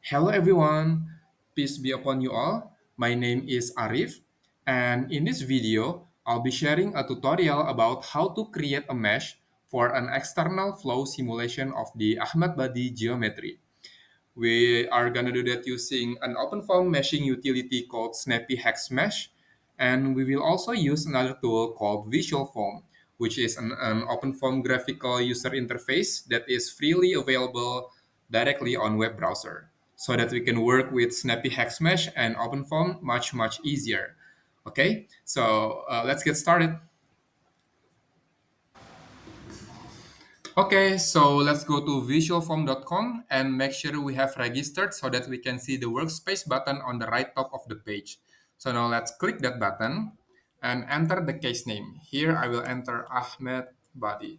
Hello everyone, peace be upon you all. My name is Arif, and in this video, I'll be sharing a tutorial about how to create a mesh for an external flow simulation of the Ahmad-Badi geometry. We are gonna do that using an OpenFOAM meshing utility called Snappy Hex Mesh, and we will also use another tool called VisualFOAM, which is an OpenFOAM graphical user interface that is freely available directly on web browser, so that we can work with Snappy Hex Mesh and OpenFOAM much easier. Okay, so let's get started. Okay, so let's go to visualform.com and make sure we have registered so that we can see the workspace button on the right top of the page. So now let's click that button and enter the case name. Here I will enter Ahmed Badi.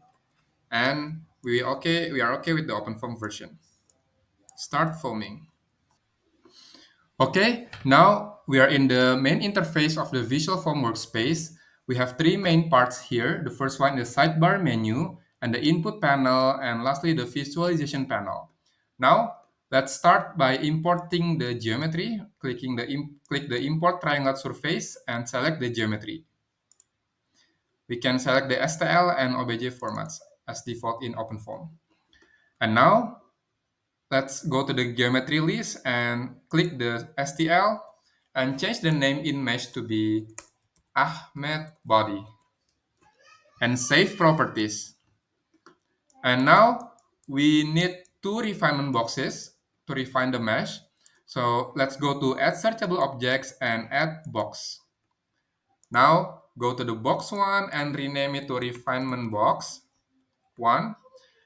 And we are okay with the OpenFOAM version. Start foaming. Okay, now we are in the main interface of the Visual Form workspace. We have three main parts here. The first one is sidebar menu, and the input panel, and lastly the visualization panel. Now, let's start by importing the geometry. Click the import triangle surface and select the geometry. We can select the STL and OBJ formats as default in OpenFOAM. And now let's go to the geometry list and click the STL and change the name in mesh to be Ahmed Body and save properties. And now we need two refinement boxes to refine the mesh. So let's go to add searchable objects and add box. Now go to the box one and rename it to refinement box 1.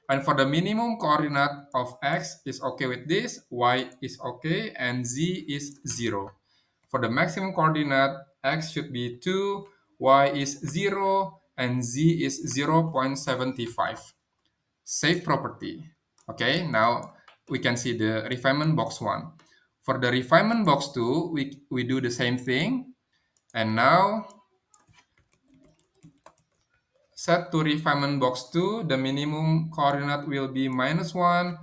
And for the minimum coordinate of x is okay with this, y is okay, and z is 0. For the maximum coordinate, x should be 2, y is 0, and z is 0.75. Save property. Okay, now we can see the refinement box 1. For the refinement box 2, we do the same thing. And now set to refinement box 2, the minimum coordinate will be -1,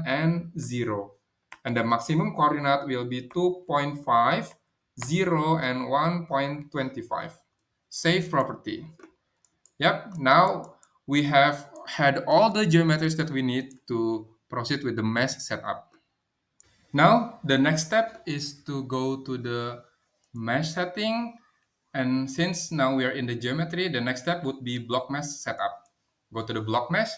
and 0. And the maximum coordinate will be 2.5, 0, and 1.25. Save property. Yep, now we have had all the geometries that we need to proceed with the mesh setup. Now, the next step is to go to the mesh setting. And since now we are in the geometry, the next step would be block mesh setup. Go to the block mesh.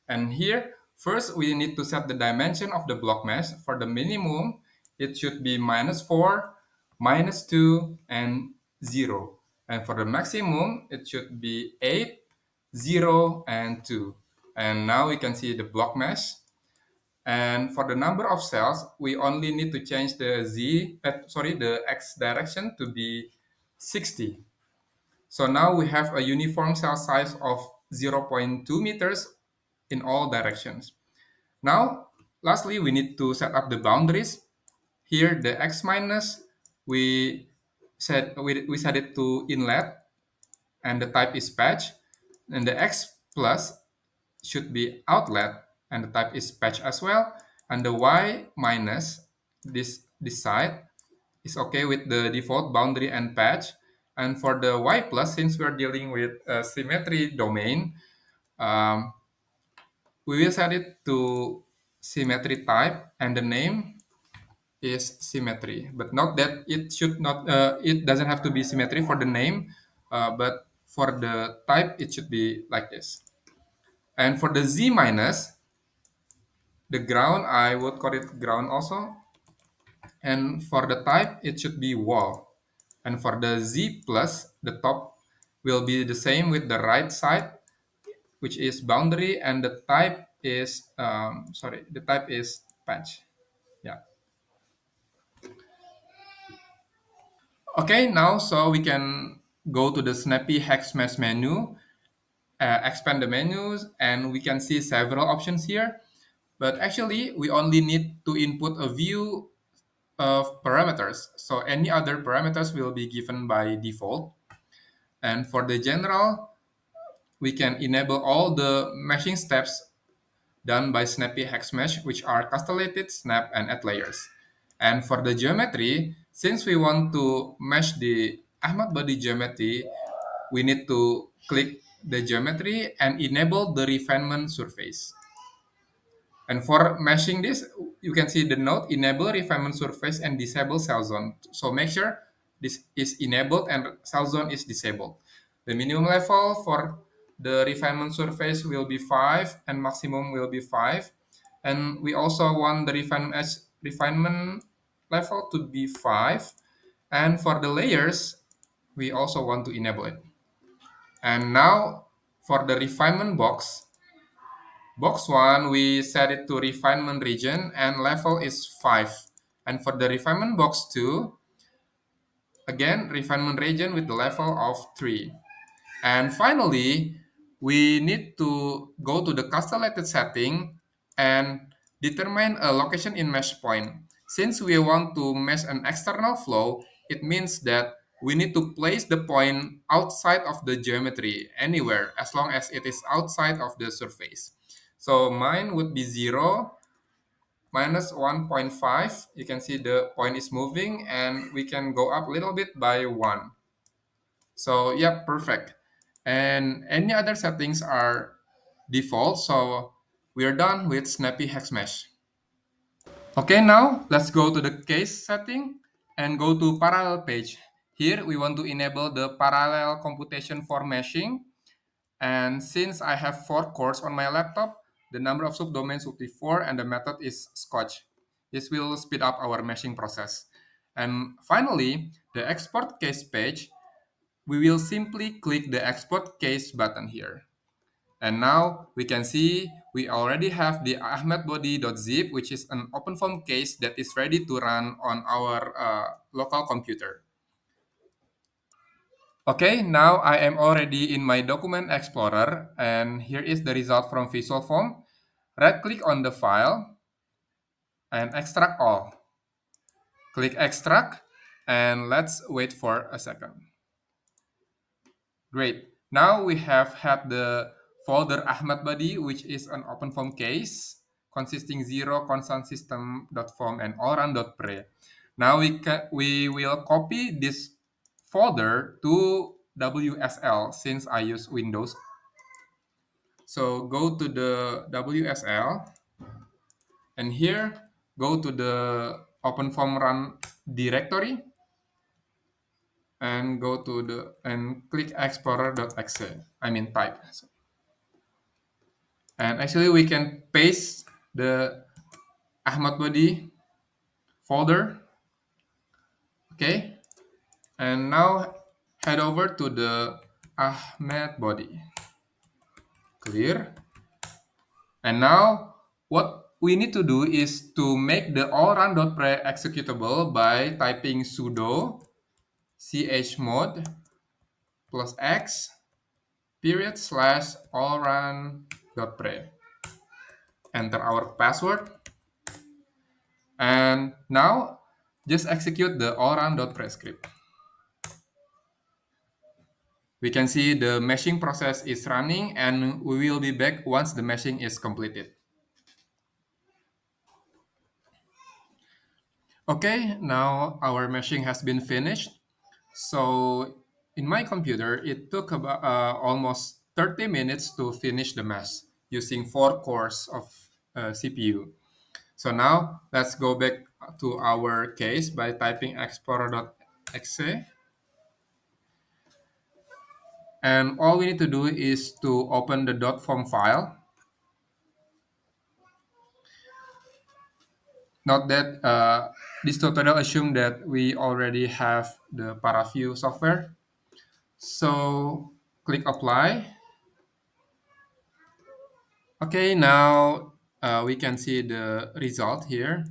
And here, first we need to set the dimension of the block mesh. For the minimum, it should be -4, -2, and 0. And for the maximum, it should be 8, 0, and 2. And now we can see the block mesh. And for the number of cells, we only need to change the x direction to be 60. So now we have a uniform cell size of 0.2 meters in all directions. Now, lastly, we need to set up the boundaries. Here, the x minus, we set it to inlet, and the type is patch. And the x plus should be outlet, and the type is patch as well. And the y minus, this side, is okay with the default boundary and patch. And for the y plus, since we're dealing with a symmetry domain, um, we will set it to symmetry type, and the name is symmetry. But note that it doesn't have to be symmetry for the name, but for the type, it should be like this. And for the z minus, the ground, I would call it ground also. And for the type, it should be wall. And for the Z plus, the top will be the same with the right side, which is boundary, and the type is, the type is patch. Yeah. Okay, now so we can go to the Snappy Hex Mesh menu, expand the menus, and we can see several options here. But actually, we only need to input a view of parameters. So any other parameters will be given by default. And for the general, we can enable all the meshing steps done by Snappy Hex Mesh, which are castellated, snap, and add layers. And for the geometry, since we want to mesh the Ahmad body geometry, we need to click the geometry and enable the refinement surface. And for meshing this, you can see the note enable refinement surface and disable cell zone. So make sure this is enabled and cell zone is disabled. The minimum level for the refinement surface will be 5 and maximum will be 5. And we also want the refinement level to be 5. And for the layers, we also want to enable it. And now for the refinement box, box 1, we set it to refinement region and level is 5. And for the refinement box 2, again, refinement region with the level of 3. And finally, we need to go to the castellated setting and determine a location in mesh point. Since we want to mesh an external flow, it means that we need to place the point outside of the geometry, anywhere, as long as it is outside of the surface. So mine would be 0, minus 1.5. You can see the point is moving, and we can go up a little bit by 1. So yeah, perfect. And any other settings are default. So we're done with Snappy Hex Mesh. Okay, now let's go to the case setting and go to parallel page. Here we want to enable the parallel computation for meshing. And since I have 4 cores on my laptop, the number of subdomains would be 4 and the method is Scotch. This will speed up our meshing process. And finally, the export case page, we will simply click the export case button here. And now we can see we already have the ahmedbody.zip, which is an OpenFOAM case that is ready to run on our local computer. Okay, now I am already in my document explorer, and here is the result from VisualFOAM. Right-click on the file and extract all. Click extract, and let's wait for a second. Great. Now we have had the folder Ahmad which is an OpenFOAM case consisting 0, constant system.form, and allrun.pre. Now we will copy this folder to WSL since I use Windows. So go to the WSL, and here go to the OpenFOAM run directory and go to the and click explorer.exe. I mean type. And actually we can paste the Ahmad body folder. Okay. And now head over to the Ahmed body. Clear. And now what we need to do is to make the allrun.pre executable by typing sudo chmod plus x period slash allrun.pre. Enter our password. And now just execute the allrun.pre script. We can see the meshing process is running, and we will be back once the meshing is completed. Okay, now our meshing has been finished. So in my computer, it took about almost 30 minutes to finish the mesh using 4 cores of CPU. So now let's go back to our case by typing explorer.exe. And all we need to do is to open the .form file. Note that this tutorial assumes that we already have the ParaView software. So click apply. Okay, now we can see the result here.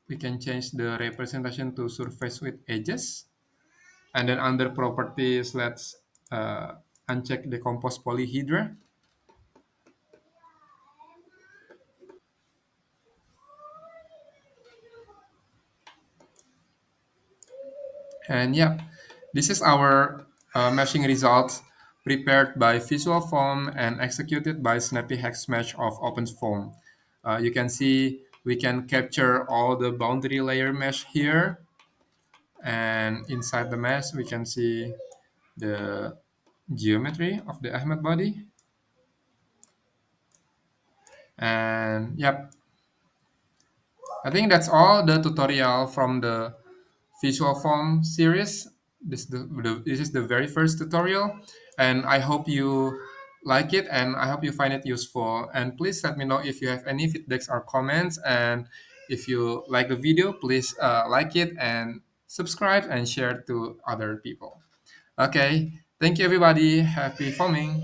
We can change the representation to surface with edges. And then under properties, let's uncheck the compose polyhedra. And yeah, this is our meshing results prepared by Visual Form and executed by Snappy Hex Mesh of OpenFOAM. You can see we can capture all the boundary layer mesh here, and inside the mesh we can see the geometry of the Ahmed body. And yep, I think that's all the tutorial from the Visual Form series. This is the very first tutorial, and I hope you like it and I hope you find it useful. And please let me know if you have any feedbacks or comments. And if you like the video, please like it and subscribe and share to other people. Okay, thank you everybody. Happy forming.